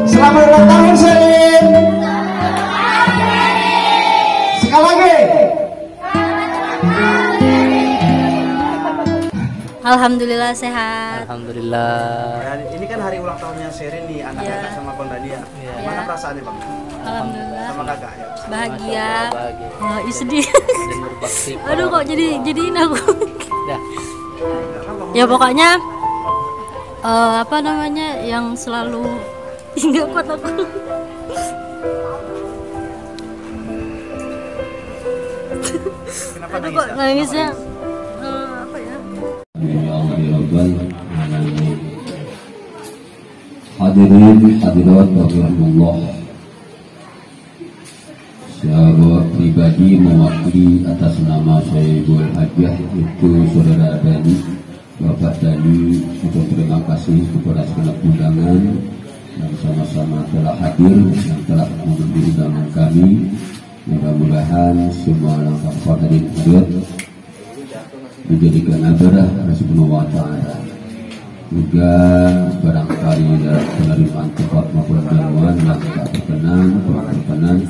Selamat ulang tahun Sherin. Sekali lagi. Alhamdulillah sehat. Alhamdulillah. Dan ini kan hari ulang tahunnya Sherin nih, anak-anak sama Bang Dania. Gimana perasaannya Bang? Alhamdulillah. Sama kakak ya? Bahagia. Bahagia. Oh, sedih. Dan berbakti. Aduh kok jadiin aku. Dah. Ya pokoknya apa namanya yang selalu nggak kuat aku. Kenapa Aduh nangis? kok nangisnya apa ya? Hadirin hadirat rahimahullah. Secara pribadi mewakili atas nama Sayyidul Hajjah itu Saudara Dani, Bapak Dani, untuk terima kasih kepada segala undangan yang sama-sama telah hadir, yang telah memenuhi undangan kami. Mudah-mudahan semua langkah hadirin hadirat dijadikan adarah Rasulullah Ta'ala. Juga barangkali dalam penerimaan tempat maupun jamuan yang tak berkenan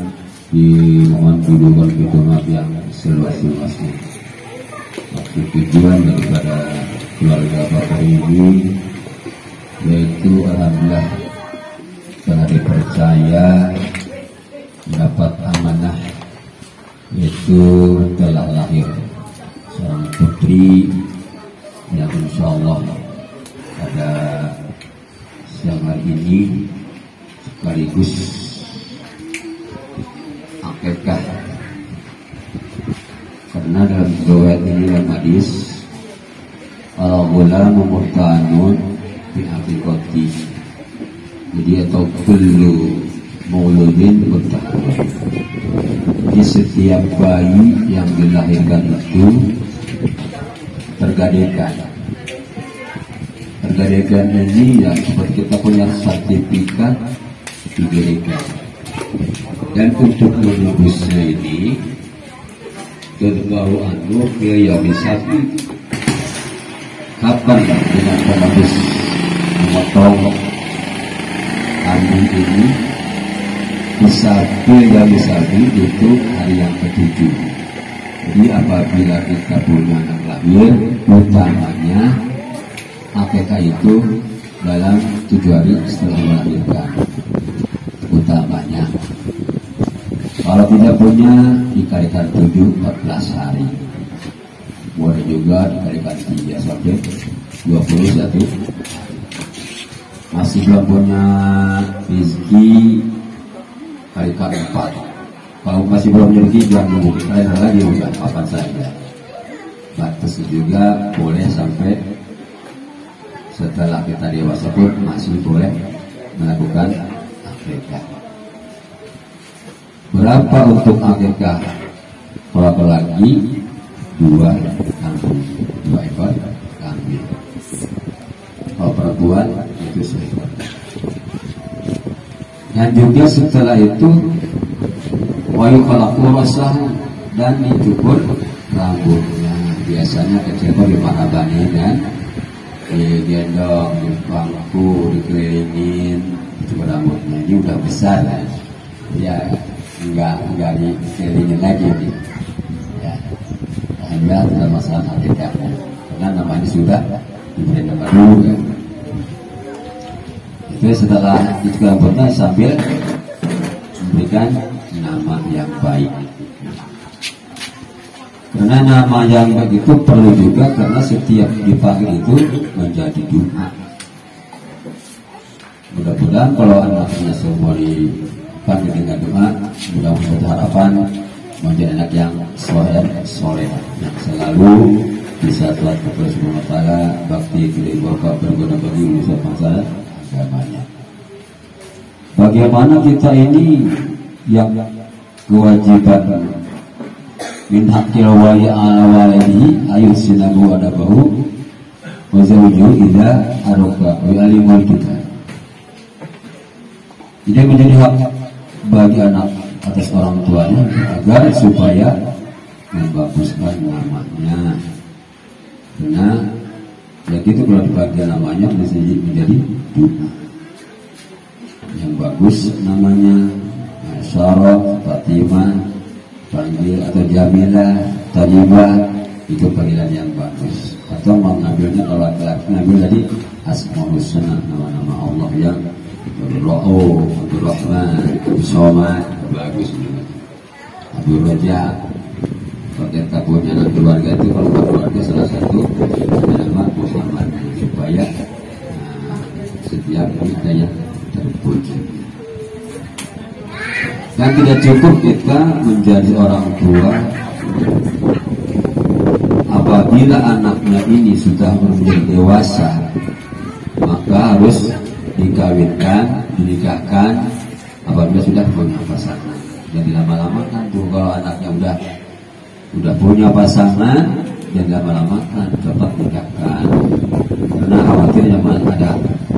dimohon didukung pintu maaf yang seluas-luasnya. Waktu tujuan daripada keluarga Bapak ini yaitu alhamdulillah telah dipercaya mendapat amanah, yaitu telah lahir seorang putri yang insya Allah pada siang hari ini sekaligus akikah, karena dalam riwayat ini dalam hadis al-ghulamu muhtanun bi aqiqati, jadi atau kullu mauludin muhtan, di setiap bayi yang dilahirkan itu tergadaikan ini yang seperti kita punya sertifikat diberikan. Dan untuk menebusnya ini terbaru biaya sapi. Kapan dengan penebus memotong kambing ini bisa biaya sapi itu hari yang ketujuh. Jadi apabila kita punya anak lahir, utamanya akikah itu dalam 7 hari setelah melahirkan, utamanya. Kalau tidak punya dikalikan 14 hari, boleh juga dikalikan 3 sampai 21. Masih belum punya rezeki, kalikan 4. Kalau masih belum punya rezeki, jangan nunggu lain lagi, bukan apa saja. Batas juga boleh sampai setelah kita dewasa pun masih boleh melakukan akikah. Berapa untuk akikah? Kalau lagi 2 kambing, 2 ekor kambing. Kalau perempuan itu seekor. Dan juga setelah itu wayu kalaku rasah dan dicukur rambutnya. Biasanya kecil di marabani dan digendong, di bangku, dikelilingin, cukur rambutnya. Ini udah besar kan? Ya enggak dikelilingin lagi nih. Ya, hanya dalam masalah akikahnya, karena namanya sudah diberi nama dulu kan. Itu setelah itu rambutnya sambil memberikan nama yang baik. Karena nama yang baik itu perlu juga, karena setiap dipanggil itu menjadi doa. Mudah-mudahan kalau anaknya semua dipanggil dengan doa, mudah-mudahan harapan menjadi anak yang soleh, yang selalu bisa taat kepada Subhanahu wa Ta'ala, bakti kepada bapak, berguna bagi usaha bangsa agamanya. Bagaimana kita ini yang kewajiban min haqqil wali ala walihi ayat sinabu adabahu wa zawjuhu idza araka wa alimul kita. Ini menjadi hak bagi anak atas orang tuanya agar supaya membaguskan namanya. Karena ya gitu, kalau dipakai namanya menjadi doa yang bagus namanya, Syaraf, Fatimah, panggil atau Jamilah, Talibah, itu panggilan yang bagus. Atau mau ngambilnya kalau laki-laki ngambil tadi Asmaul Husna, nama-nama Allah yang Ar-Ra'uf, Ar-Rahman, As-Samad, bagus juga. Abdul Raja, kalau kita punya anak keluarga itu, kalau keluarga salah satu nama Muhammad, supaya setiap ada yang terpuji. Dan tidak cukup kita menjadi orang tua apabila anaknya ini sudah menjadi dewasa, maka harus dinikahkan apabila sudah punya pasangan. Jadi lama-lama kan tuh kalau anaknya udah punya pasangan, jadi lama-lama kan cepat nikahkan. Karena khawatirnya ada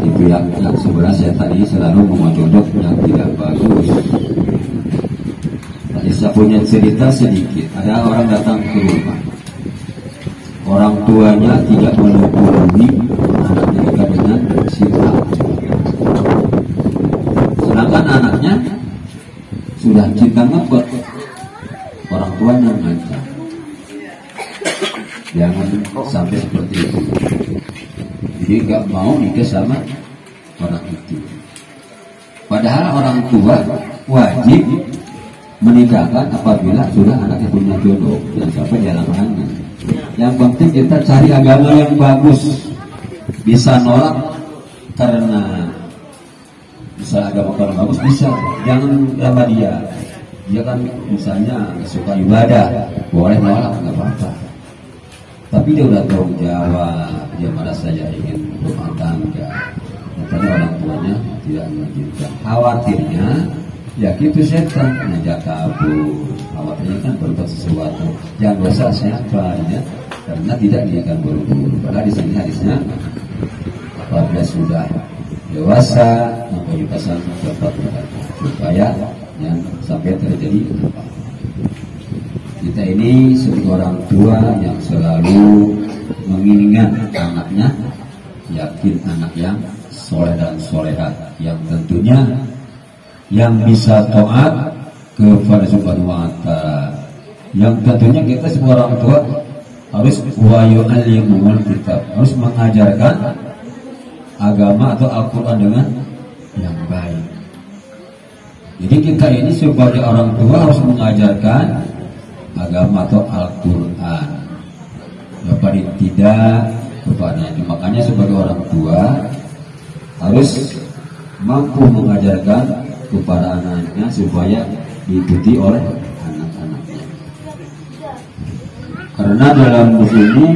itu yang sebenarnya saya tadi selalu mau jodoh yang tidak bagus. Tadi saya punya cerita sedikit. Ada orang datang ke rumah, orang tuanya tidak menuruti anaknya nikah dengan si A. Sedangkan anaknya sudah cinta ngepet, orang tuanya ngancam. Jangan sampai seperti itu. Jadi nggak mau nikah sama orang itu. Padahal orang tua wajib menikahkan apabila sudah anaknya punya jodoh, jangan sampai dihalang-halangi. Yang penting kita cari agama yang bagus. Bisa nolak karena bisa agama kurang bagus, bisa. Jangan sama dia kan misalnya suka ibadah, boleh nolak nggak apa-apa. Tapi dia udah tahu jawab, dia merasa ya ingin rumah tangga. Ternyata orang tuanya tidak mengizinkan. Khawatirnya ya gitu setan ngajak kabur. Khawatirnya kan berbuat sesuatu yang dosa siapa ya? Karena tidak dia akan buru-buru. Padahal di sini hadisnya apabila sudah dewasa mempunyai pasangan tepat supaya yang sampai terjadi apa? Kita ini sebagai orang tua yang selalu menginginkan anaknya, yakin anak yang soleh dan solehat, yang tentunya yang bisa taat kepada Subhanahu wa Ta'ala. Yang tentunya kita sebagai orang tua harus wayu'allimul kitab, harus mengajarkan agama atau Al-Quran dengan yang baik. Jadi kita ini sebagai orang tua harus mengajarkan agama atau Al-Quran, ya paling tidak kepadanya. Makanya sebagai orang tua harus mampu mengajarkan kepada anaknya supaya diikuti oleh anak-anaknya. Karena dalam buku ini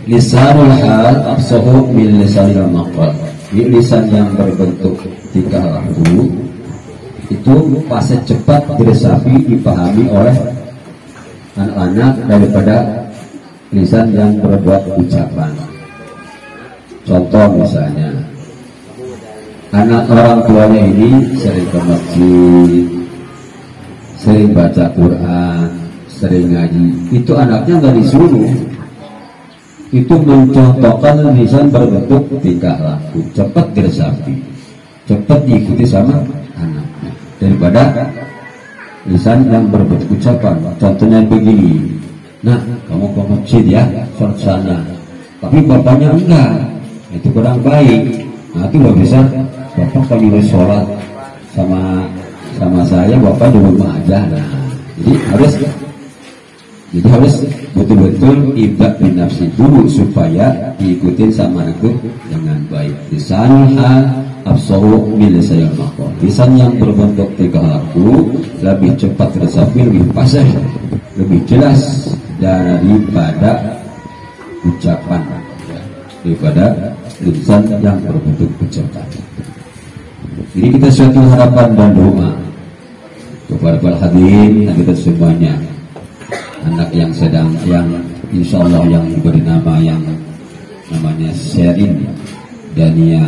lisanul hal afsahu min lisanil maqal. Lisan yang berbentuk tingkah laku itu pasti cepat diresapi, dipahami oleh anak-anak daripada lisan yang berbuat ucapan. Contoh misalnya, anak orang tuanya ini sering ke masjid, sering baca Quran, sering ngaji. Itu anaknya nggak disuruh. Itu mencontohkan lisan berbentuk tingkah laku, cepat diresapi, cepat diikuti sama anaknya daripada lisan yang berbentuk ucapan. Contohnya begini, nah kamu ke masjid ya, sholat sana, tapi bapaknya enggak, itu kurang baik. Nah itu nggak bisa, bapak kalau nyuruh sholat sama saya, bapak di rumah aja. Nah jadi harus betul-betul ibad bin nafsi dulu supaya diikutin sama anakku dengan baik. Lisan hal absahu min lisanil maqal. Lisan yang berbentuk tingkah laku lebih cepat resapi, lebih fasih, lebih jelas daripada ucapan, daripada lisan yang berbentuk ucapan. Jadi kita suatu harapan dan doa kepada para hadirin dan kita semuanya, anak yang sedang, yang insya Allah yang diberi nama yang namanya Sherin Dania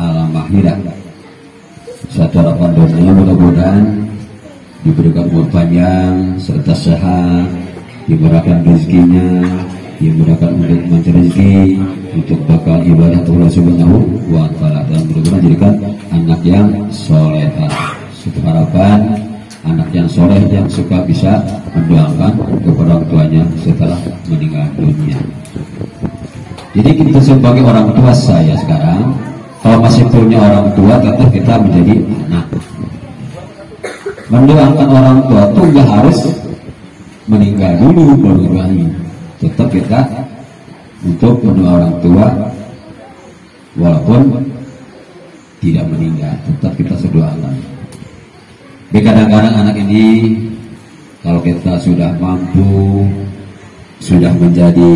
Al-Mahira. Suatu harapan doanya mudah-mudahan diberikan umur panjang serta sehat, dimurahkan rezekinya, dimudahkan untuk mencari rezeki, untuk bakal ibadah Allah Subhanahu wa Ta'ala, dan mudah-mudahan jadikan anak yang soleh. Harapan anak yang soleh yang suka bisa mendoakan kepada orang tuanya setelah meninggal dunia. Jadi kita sebagai orang tua, saya sekarang kalau masih punya orang tua, tetap kita menjadi anak. Mendoakan orang tua itu nggak harus meninggal dulu baru doain. Tetap kita untuk mendoa orang tua walaupun tidak meninggal, tetap kita sedoakan. Kadang-kadang anak ini kalau kita sudah mampu, sudah menjadi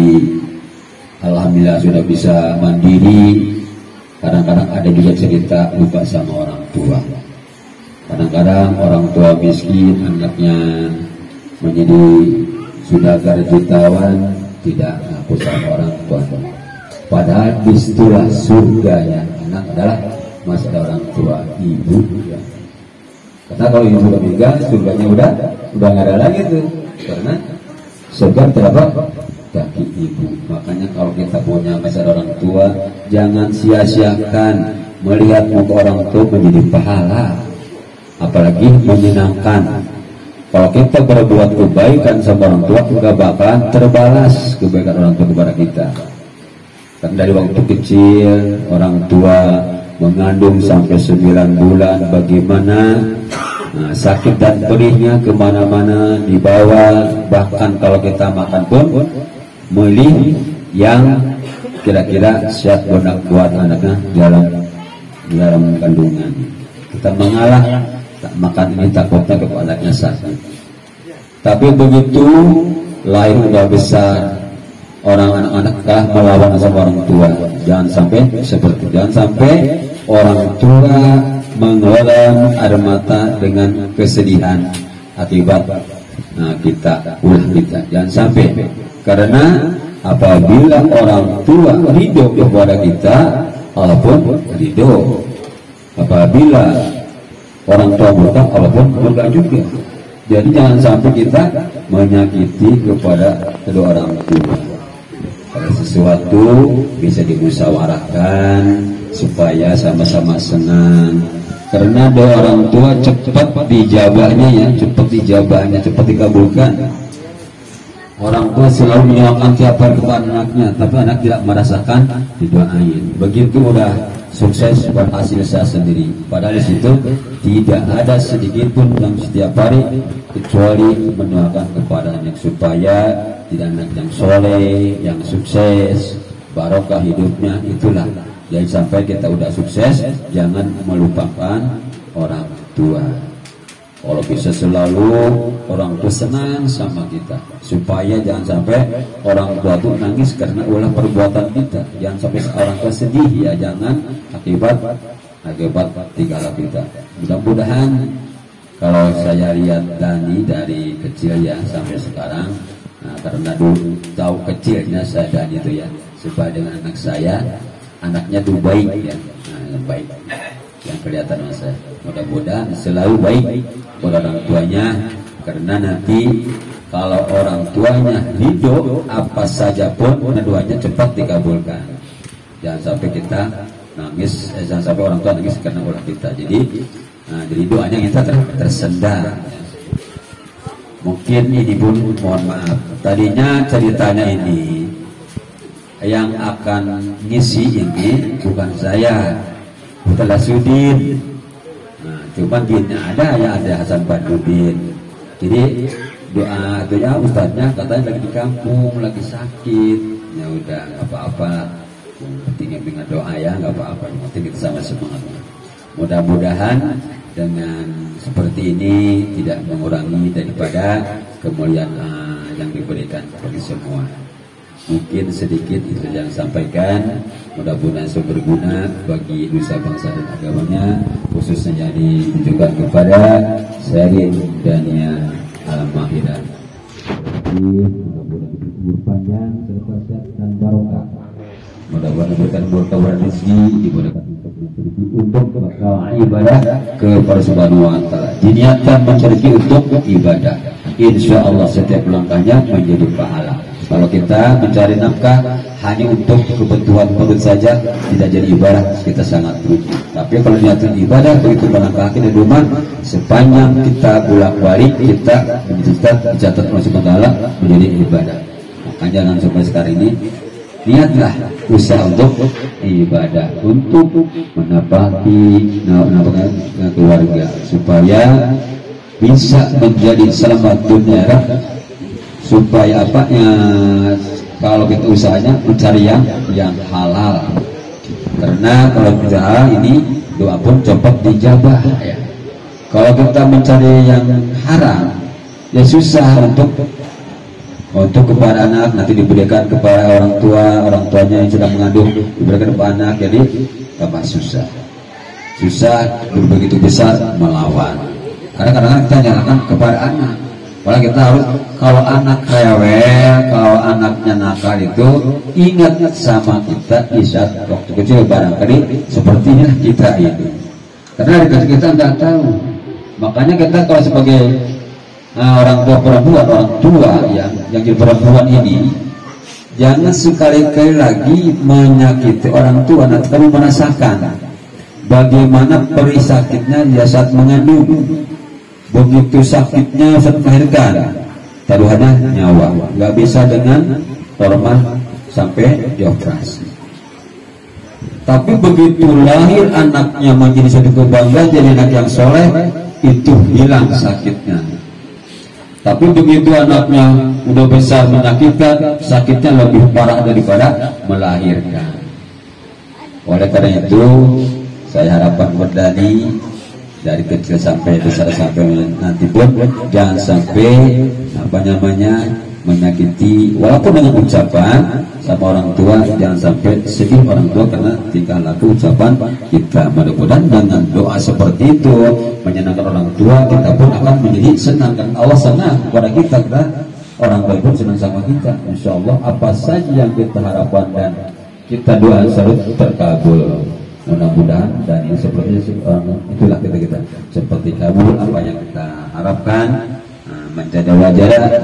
alhamdulillah sudah bisa mandiri, kadang-kadang ada juga cerita lupa sama orang tua. Kadang-kadang orang tua miskin, anaknya menjadi sudah jutawan, tidak ngaku sama orang tua. Padahal disitulah surganya anak adalah masih ada orang tua, ibu. Ya. Karena kalau ibu sudah meninggal, surganya udah nggak ada lagi tuh. Karena surga terdapat kaki ibu. Makanya kalau kita punya masih ada orang tua, jangan sia-siakan melihat muka orang tua menjadi pahala. Apalagi menyenangkan. Kalau kita berbuat kebaikan sama orang tua, nggak bakalan terbalas kebaikan orang tua kepada kita. Karena dari waktu kecil orang tua mengandung sampai 9 bulan, bagaimana sakit dan perihnya kemana-mana dibawa. Bahkan kalau kita makan pun milih yang kira-kira sehat buat anaknya dalam kandungan. Kita mengalah, tak makan ini takutnya ke anaknya sakit. Tapi begitu lahir udah besar, orang anak-anak kah melawan sama orang tua. Jangan sampai seperti, jangan sampai orang tua mengelola air mata dengan kesedihan akibat kita ulah kita. Jangan sampai, karena apabila orang tua ridho kepada kita, Allah pun ridho. Apabila orang tua murka, Allah pun murka juga. Jadi jangan sampai kita menyakiti kepada kedua orang tua. Kalau sesuatu bisa dimusyawarahkan supaya sama-sama senang. Karena doa orang tua cepat dijabahnya ya, cepat dijabahnya, cepat dikabulkan. Orang tua selalu mendoakan tiap hari kepada anaknya, tapi anak tidak merasakan didoain. Begitu udah sukses berhasil saya sendiri. Padahal di situ tidak ada sedikit pun yang setiap hari kecuali mendoakan kepada anak supaya tidak anak yang soleh, yang sukses, barokah hidupnya. Itulah. Jadi sampai kita udah sukses, jangan melupakan orang tua. Kalau bisa selalu orang tua senang sama kita, supaya jangan sampai orang tua itu nangis karena ulah perbuatan kita. Jangan sampai orang tua sedih ya, jangan akibat tinggal kita. Mudah-mudahan kalau saya lihat Dani dari kecil ya sampai sekarang, karena dulu tahu kecilnya saya Dani itu ya, supaya dengan anak saya, anaknya tuh baik ya, baik yang kelihatan masa. Mudah-mudahan selalu baik pada orang tuanya, karena nanti kalau orang tuanya ridho apa saja pun doanya cepat dikabulkan. Jangan sampai kita nangis, jangan sampai orang tua nangis karena ulah kita. Jadi doanya kita tersendat. Mungkin ini pun mohon maaf, tadinya ceritanya ini yang akan ngisi ini bukan saya, Ustaz Sudin. Cuman dinnya ada Hasan Badudin. Jadi doanya ustadznya katanya lagi di kampung, lagi sakit. Ya udah nggak apa-apa, pentingnya dengan doa ya, nggak apa-apa. Penting kita sama semangat. Mudah-mudahan dengan seperti ini tidak mengurangi daripada kemuliaan yang diberikan bagi semua. Mungkin sedikit itu yang sampaikan, mudah-mudahan berguna bagi nusa bangsa dan agamanya, khususnya yang ditujukan kepada Syarin Dania Al-Mahiran. Mudah-mudahan umur panjang serta sehat dan barokah. Mudah-mudahan diberikan berkah rezeki, dimudahkan untuk bakal ibadah kepada Subhanahu wa Ta'ala. Diniatkan mencari untuk ibadah. Insya Allah setiap langkahnya menjadi pahala. Kalau kita mencari nafkah hanya untuk kebutuhan perut saja, tidak jadi ibadah, kita sangat rugi. Tapi kalau niatkan ibadah, begitu barang kaki di rumah, sepanjang kita bolak-balik, kita dicatat oleh Allah menjadi ibadah. Maka jangan sampai sekarang ini niatlah usaha untuk ibadah, untuk menapaki keluarga supaya bisa menjadi selamat dunia, supaya apa ya, kalau kita usahanya mencari yang halal, karena kalau usaha ini doa pun cepat dijabah ya. Kalau kita mencari yang haram ya susah untuk kepada anak, nanti diberikan kepada orang tuanya yang sedang mengandung, diberikan kepada anak, jadi tambah susah begitu besar melawan. Karena kadang-kadang kita nyalakan kepada anak. Kalau kita harus, kalau anak rewel, kalau anaknya nakal itu ingat sama kita di saat waktu kecil, barangkali sepertinya kita ini. Karena dari kecil kita nggak tahu. Makanya kita kalau sebagai orang tua perempuan, orang tua yang jadi perempuan ini, jangan sekali-kali lagi menyakiti orang tua. Nanti kamu merasakan bagaimana perih sakitnya dia saat mengandung. Begitu sakitnya saat melahirkan, taruhannya nyawa, nggak bisa dengan normal sampai dioperasi. Tapi begitu lahir anaknya menjadi satu kebanggaan, jadi anak yang soleh, itu hilang sakitnya. Tapi begitu anaknya udah besar menyakitkan, sakitnya lebih parah daripada melahirkan. Oleh karena itu, saya harapkan berdani dari kecil sampai besar sampai nanti pun jangan sampai menyakiti, walaupun dengan ucapan sama orang tua, jangan sampai sedih orang tua karena tingkah laku ucapan kita. Mudah-mudahan dengan doa seperti itu menyenangkan orang tua, kita pun akan menjadi senang, dan Allah senang kepada kita, karena orang tua pun senang sama kita. Insya Allah apa saja yang kita harapkan dan kita doa selalu terkabul. Mudah-mudahan, dan ini seperti itulah kita seperti kabul apa yang kita harapkan, menjadi wajar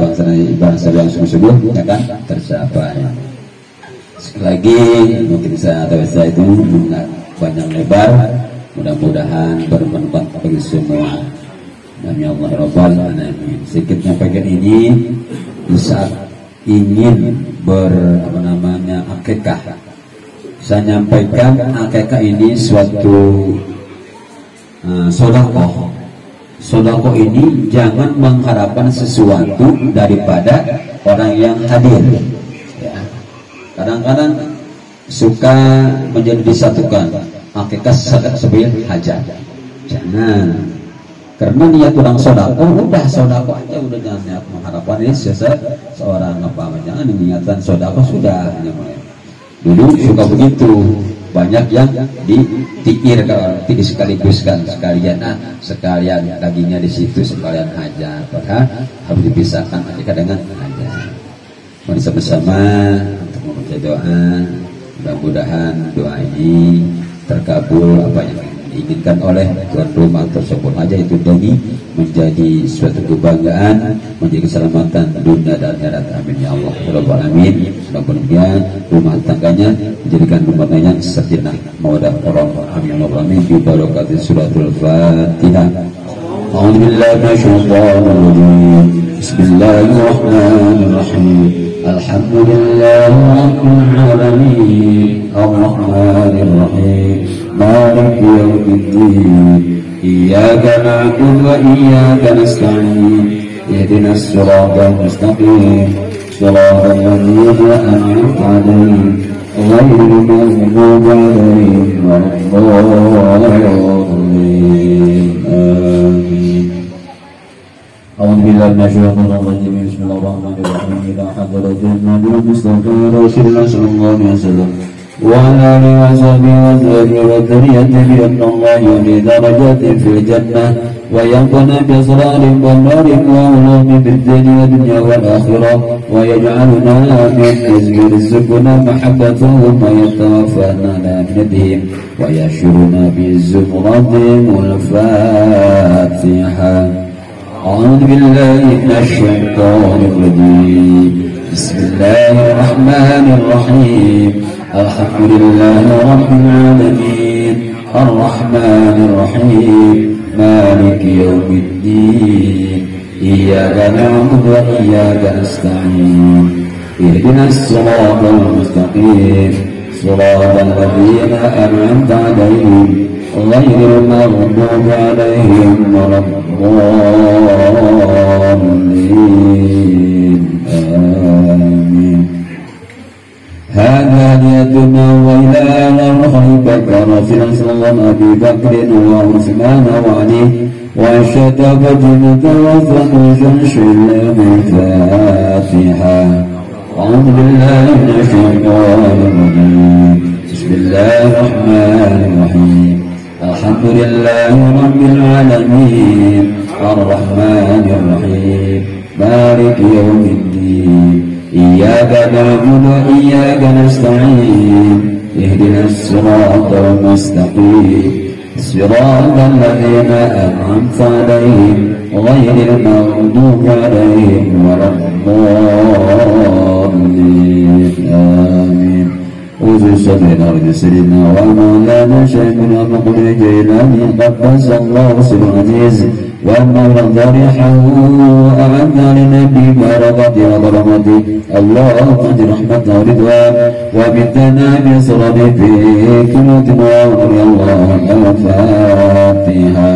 bangsa yang sungguh-sungguh akan tercapai. Sekali lagi mungkin saya itu banyak lebar, mudah-mudahan bermanfaat bagi semua. Amin ya Allah Rabbal Alamin. Sedikit nyampaikan ini di saat ingin akikah. Saya nyampaikan akikah ini suatu sedekah. Sedekah ini jangan mengharapkan sesuatu daripada orang yang hadir. Ya. Kadang-kadang suka menjadi disatukan akikah sebagai hajat. Jangan. Karena niat orang sedekah, udah sedekah aja, udah jangan niat mengharapkan ini seorang jangan niatan sedekah sudah. Dulu suka begitu, banyak yang ditikir sekaligus sekalian dagingnya di situ sekalian hajat, padahal harus dipisahkan akikah dengan hajat. Mari sama-sama untuk membaca doa, mudah-mudahan doa ini terkabul apa yang diinginkan oleh tuan rumah tersebut aja, itu demi menjadi suatu kebanggaan, menjadi keselamatan dunia dan akhirat. Amin ya Allah Rabbal Alamin. Mudah-mudahan rumah tangganya menjadikan rumah tangga yang sakinah mawaddah warahmah. Amin ya Rabbal Alamin. Bi barakatil suratul Fatihah. A'udzu billahi minasyaitonir rajim. Bismillahirrahmanirrahim. Alhamdulillahirabbil alamin. Arrahmanir rahim. مالك يوم الدين إياك نعبد وإياك نستعين اهدنا الصراط المستقيم صراط الذين أنعمت عليهم غير المغضوب عليهم ولا الضالين آمين. أعوذ بالله من الشيطان الرجيم. بسم الله الرحمن الرحيم. إذا حضر الجنة بالمصطفى رسول الله صلى الله عليه وسلم وعلى آله وصحبه وذريته بأن الله يولي درجات في الجنة وينقنا بأسرار ونار وعلوم في الدنيا والآخرة ويجعلنا من حزب السكنى محبتهم ويتوفانا على أمنتهم ويشرنا بزمرتهم. الفاتحة. أعوذ بالله من الشيطان الرجيم. بسم الله الرحمن الرحيم الحمد لله رب العالمين الرحمن الرحيم مالك يوم الدين إياك نعبد وإياك نستعين اهدنا الصراط المستقيم صراط الذين أنعمت عليهم غير المغضوب عليهم ولا الضالين آمين. هذا ليدنا وإلى الله بكر رسول أبي بكر وعثمان وعلي وعائشة فاطمة وفاطمة الفاتحة. أعوذ بالله من الشيطان الرجيم. بسم الله الرحمن الرحيم الحمد لله رب العالمين الرحمن الرحيم مالك يوم الدين إياك نعبد وإياك نستعين اهدنا الصراط المستقيم صراط الذين أنعمت عليهم غير المغضوب عليهم ولا الضالين آمين. وفي صدرنا ورسلنا ومولانا شيخنا مقبل جيلاني قدس الله سر العزيز والمولى ضريحه وأعدنا لنبي بركة وظلمته اللهم اجعل رحمة ورضوان وبدنا بصرد في كلمة وأمر الله الفاتحة.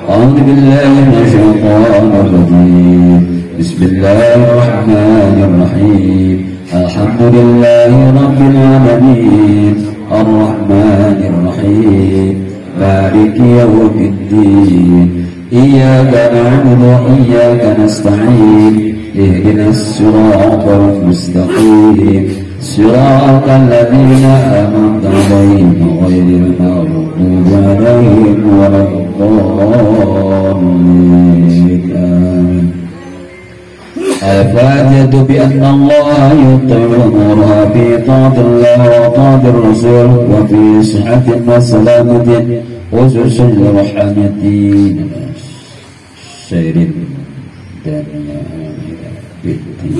أعوذ بالله من الشيطان الرجيم. بسم الله الرحمن الرحيم الحمد لله رب العالمين الرحمن الرحيم مالك يوم الدين إياك نعبد وإياك نستعين اهدنا الصراط المستقيم صراط الذين أنعمت عليهم غير المغضوب عليهم ولا الضالين آمين. الفاتحة بأن الله يطيع نورها في طاعة الله وطاعة الرسول وفي صحة وسلامة وسوس الرحمة سير الدنيا بالدين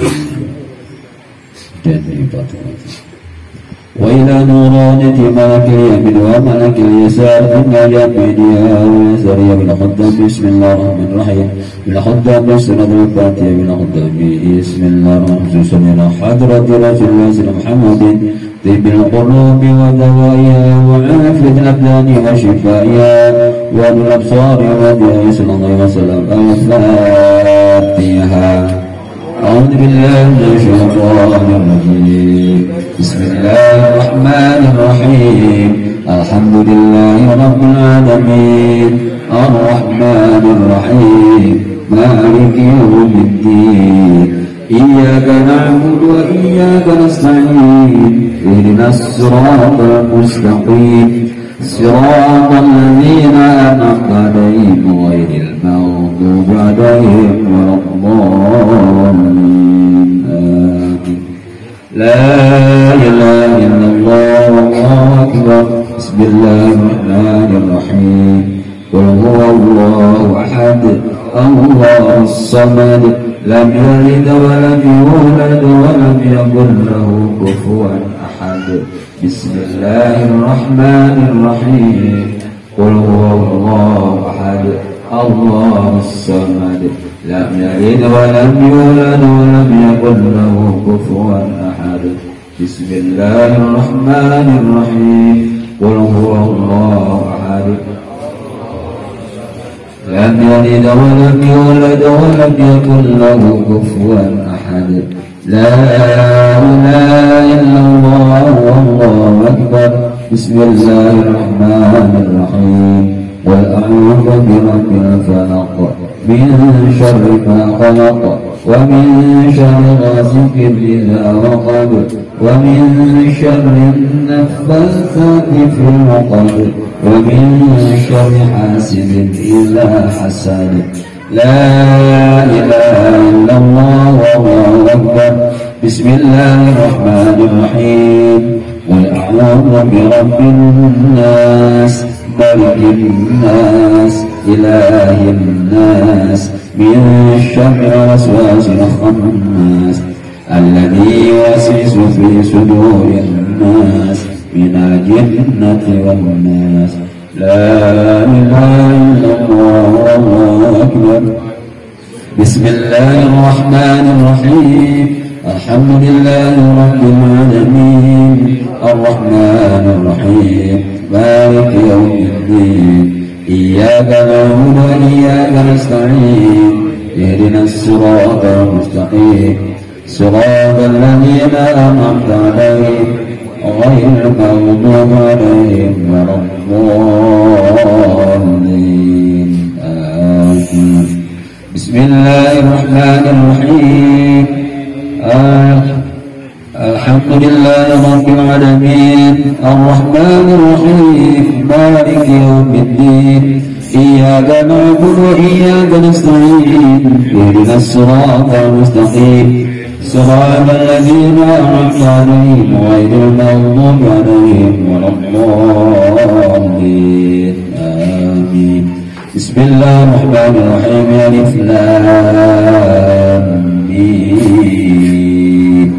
وإلى نورانة ملك اليمين وملك اليسار إن اليمين ويسار بالخدام بسم الله الرحمن الرحيم بالخدام بسنة الفاتحة بالخدام بسم الله الرحمن الرحيم إلى حضرة رسول الله سيدنا محمد طب القلوب ودوائها وعافية الأبدان وشفائها والأبصار وديها صلى الله عليه وسلم الفاتحة. أعوذ بالله من الشيطان الرجيم. بسم الله الرحمن الرحيم الحمد لله رب العالمين الرحمن الرحيم مالك يوم الدين إياك نعبد وإياك نستعين اهدنا الصراط المستقيم صراط الذين أنعمت عليهم غير المغضوب عليهم ولا الضالين آمين. لا إله إلا الله والله أكبر. بسم الله الرحمن الرحيم قل هو الله أحد الله الصمد لم يلد ولم يولد ولم يكن له كفوا أحد. بسم الله الرحمن الرحيم قل هو الله أحد الله الصمد لم يلد ولم يولد ولم يكن له كفوا أحد. بسم الله الرحمن الرحيم قل هو الله أحد لم يلد ولم يولد ولم يكن له كفوا أحد. لا إله إلا الله والله أكبر. بسم الله الرحمن الرحيم قل أعوذ برب الفلق من شر ما خلق ومن شر غاسق إذا وقب ومن شر النفاثات في العقد ومن شر حاسد إذا حسد. لا إله إلا الله والله أكبر. بسم الله الرحمن الرحيم قل أعوذ برب الناس ملك الناس إله الناس من شر الوسواس الخناس الذي يوسوس في صدور الناس من الجنة والناس. لا إله إلا الله، الله أكبر. بسم الله الرحمن الرحيم. الحمد لله رب العالمين، الرحمن الرحيم، مالك يوم الدين. إياك نعبد وإياك نستعين، اهدنا الصراط المستقيم، صراط الذين أنعمت عليهم غير المغضوب عليهم ولا الضالين. آمين. بسم الله الرحمن الرحيم. الحمد لله رب العالمين، الرحمن الرحيم، مالك يوم الدين. إياك نعبد وإياك نستعين، اهدنا الصراط المستقيم، صراط الذين أنعمت عليهم غير المغضوب عليهم ولا الضالين. آمين. بسم الله الرحمن الرحيم. ألف لام ميم.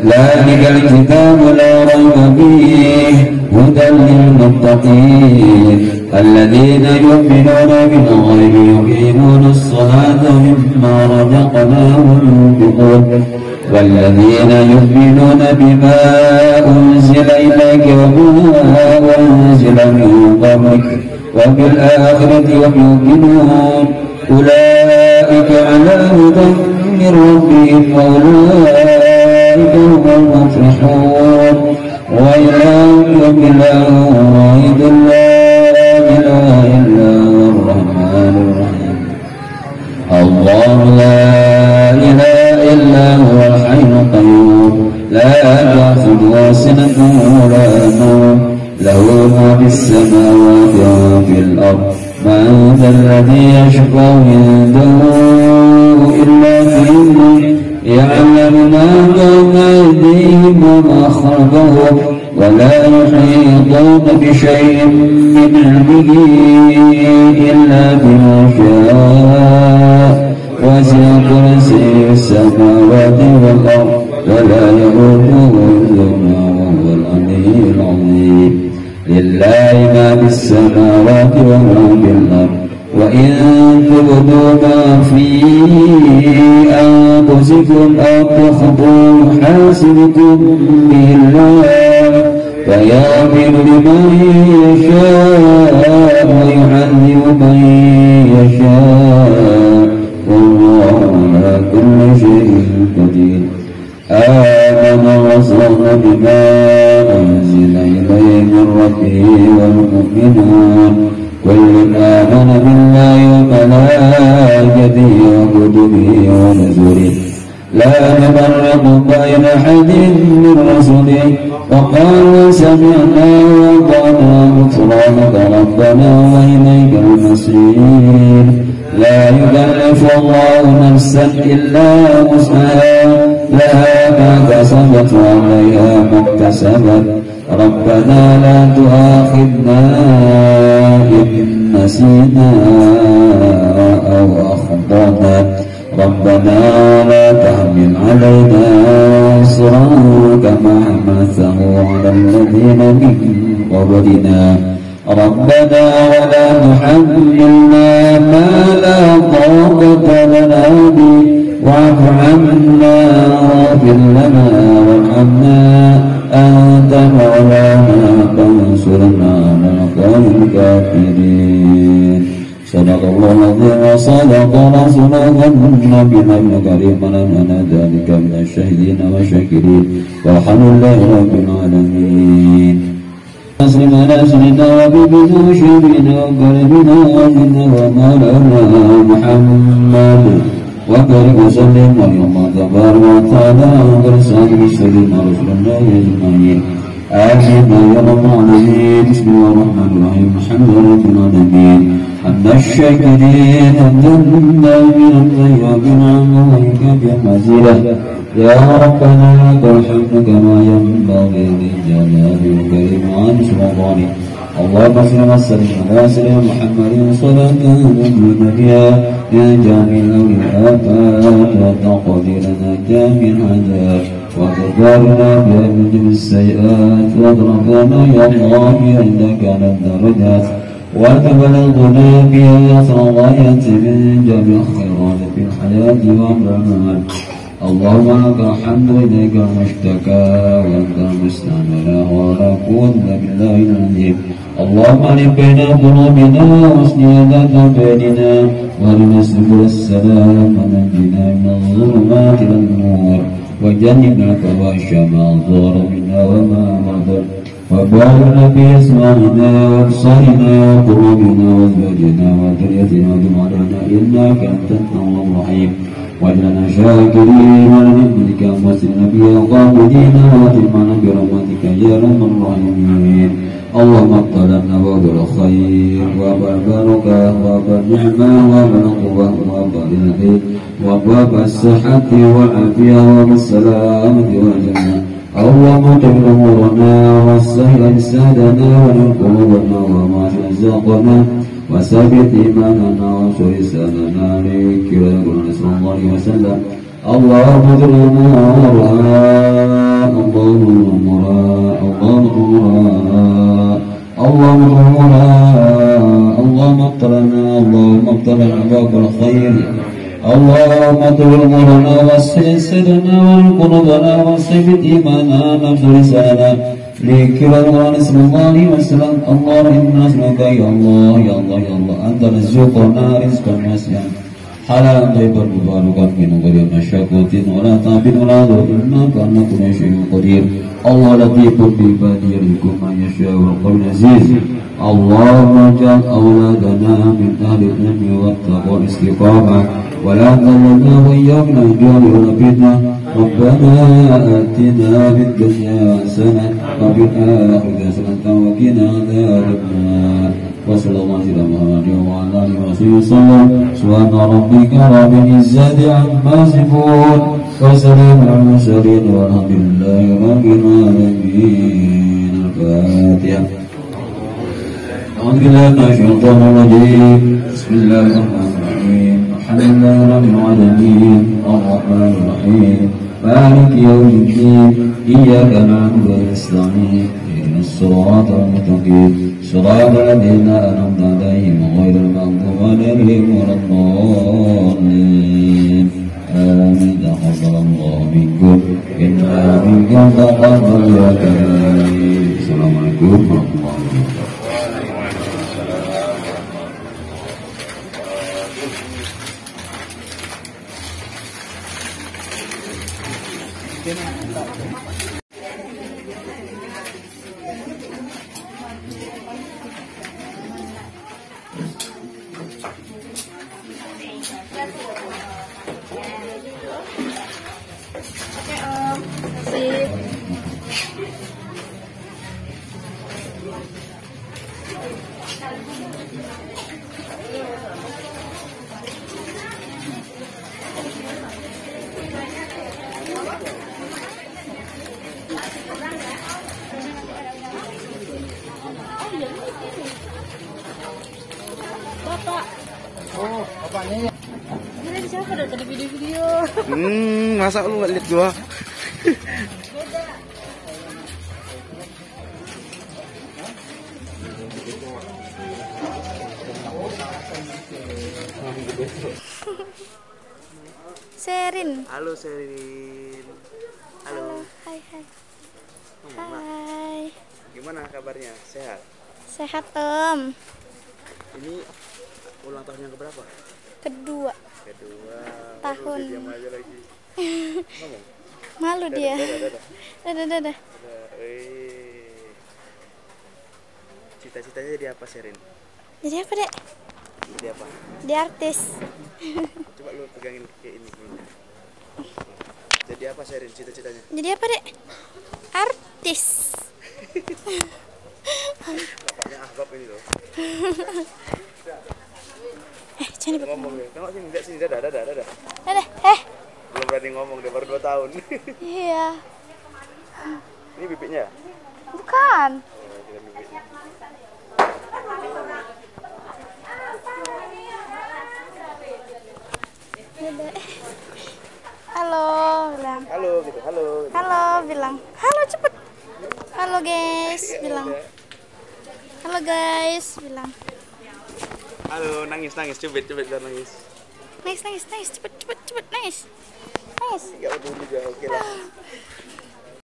ذلك الكتاب لا ريب فيه هدى للمتقين الذين يؤمنون بالغيب يقيمون الصلاة ومما رزقناهم ينفقون والذين يؤمنون بما أنزل إليك وما أنزل من قبلك وبالآخرة هم يوقنون أولئك على هدى من ربهم وأولئك هم المفلحون. وإلهكم إله واحد لا إله إلا هو الرحمن الرحيم. الله لا إله إلا هو الحي القيوم لا تأخذه سنة ولا نوم له ما في السماوات وما في الأرض. من ذا الذي يشفع عنده إلا بإذنه يعلم ما بين أيديهم وما خلفهم ولا يحيطون بشيء من علمه إلا بما شاء وسع كرسيه السماوات والأرض ولا يؤوده حفظهما وهو العلي العظيم. لله ما في السماوات وما في الأرض وإن تبدوا ما في أنفسكم أو تخفوه يحاسبكم به الله فيغفر لمن يشاء ويعذب من يشاء والله على كل شيء قدير. آمن الرسول بما أنزل إليه من ربه والمؤمنون كل آمن بالله وملائكته وكتبه ورسله لا نفرق بين أحد من رسله وقالوا سمعنا وأطعنا غفرانك ربنا وإليك المصير. لا يكلف الله نفسا إلا وسعها لها ما كسبت وعليها ما اكتسبت. ربنا لا تؤاخذنا إن نسينا أو أخطأنا ربنا لا تحمل علينا إصرا كما حملته على الذين من قبلنا ربنا ولا تحملنا ما لا طاقة لنا به واعف عنا واغفر لنا وارحمنا أنت مولانا فانصرنا على القوم الكافرين. صدق الله العظيم وصدق رسوله ونبينا الكريم ونحن ذلك من الشاهدين والشاكرين والحمد لله رب العالمين. أسلم على سيدنا وحبيبنا وشفيعنا وقريبنا ومنا ومولانا محمد وبارك وسلم ويوم تبارك وتعالى وبرسال سيدنا رسول الله أجمعين. آمين يا رب العالمين. بسم الله الرحمن الرحيم. الحمد لله رب العالمين حمد الشاكرين حمدا دائما طيبا عليك بمزيده يا ربنا لك الحمد كما ينبغي لجلال الكريم وعن سلطانه. اللهم صل وسلم على سيدنا محمد صلاة تبلغنا بها يا جامع الآفات وتقضي لنا جامع الحاجات وتجارنا بأمن السيئات واضربنا يا الله عندك على الدرجات وتبلغنا بها أثر الغاية من جميع الخيرات في الحياة والممات اللهم لك الحمد إليك المشتكى وأنت المستعمل ولا قوة إلا بالله العظيم اللهم ألف بين قلوبنا وأصلح ذات بيننا وارنا سبل السلام ونجنا من الظلمات إلى النور وجنبنا الفواحش ما ظهر منا وما بطن وبارك في أسماعنا وأبصارنا وقلوبنا وأزواجنا وذريتنا وجمالنا إنك أنت التواب الرحيم واجعلنا شاكرين لنعمتك ومسلمين بها قابلين واتمنا برحمتك يا ارحم الراحمين اللهم اقبل لنا باب الخير وباب البركه وباب النعمه وباب القوه وباب الخير وباب الصحه والعافيه والسلامه والجنه اللهم اغفر امورنا وسهل اجسادنا ونور قلوبنا وما رزقنا وثبت إيماننا وانصر لساننا لذكرك صلى الله عليه وسلم اللهم اغفر أمورنا اللهم اقتلنا باب الخير اللهم اغفر أمورنا وسهل سرنا وقلوبنا وثبت إيماننا وانصر لساننا لذكرك صلى الله عليه وسلم اللهم إنا نسألك يا الله يا الله يا الله أن ترزقنا رزقا واسعا حلالا طيبا مباركا من غير مشقة ولا تعب ولا ضر إنك على كل شيء قدير الله لطيف بعباده يرزق من يشاء والقول العزيز اللهم اجعل أولادنا من أهل العلم والتقوى والاستقامة ولا تجعلنا وإياهم من الجهل والفتنة ربنا آتنا في الدنيا حسنة وفي الآخرة حسنة وقنا عذاب النار وصلى الله على محمد وعلى آله وصحبه وسلم سبحان ربك رب العزة عما يصفون وسلام على المرسلين والحمد لله رب العالمين الفاتحة أعوذ بالله من الشيطان الرجيم بسم الله الرحمن الرحيم الحمد لله رب العالمين الرحمن الرحيم مالك يوم الدين إياك نعبد ونستعين اهدنا الصراط المستقيم صراط الذين أنعمت عليهم غير المغضوب عليهم ولا الضالين آمين تقبل الله منكم إنا منكم تقبل يا كريم السلام عليكم ورحمة الله وبركاته. Siapa dari tadi video-video? Masa lu nggak lihat gua? Sherin. Halo Sherin. Halo. Hai. Mama. Hai. Gimana kabarnya? Sehat? Sehat Om. Ini ulang tahun yang keberapa? Kedua. Tahun. Baru diam aja lagi. Ngomong. Malu dia. Dadah. Cita-citanya jadi apa Sherin? Jadi apa dek? Jadi apa? Di artis. Coba lu pegangin kayak ini. Jadi apa Sherin cita-citanya? Jadi apa dek? Artis. Bapaknya ahbab ini loh. Jangan dibuka. Ngomong deh. Tengok sini, enggak sini. Dadah. Dadah. Belum berani ngomong, dia baru 2 tahun. Iya. Ini bibitnya? Bukan. Oh, kira bibitnya. Dadah. Halo, bilang. Halo gitu, halo. Halo, bilang. Halo, cepet. Halo, guys, bilang. Halo, guys, bilang. Halo, nangis, cubit biar nangis. Nice, cepet, nangis. Nice. Enggak peduli juga, oke lah.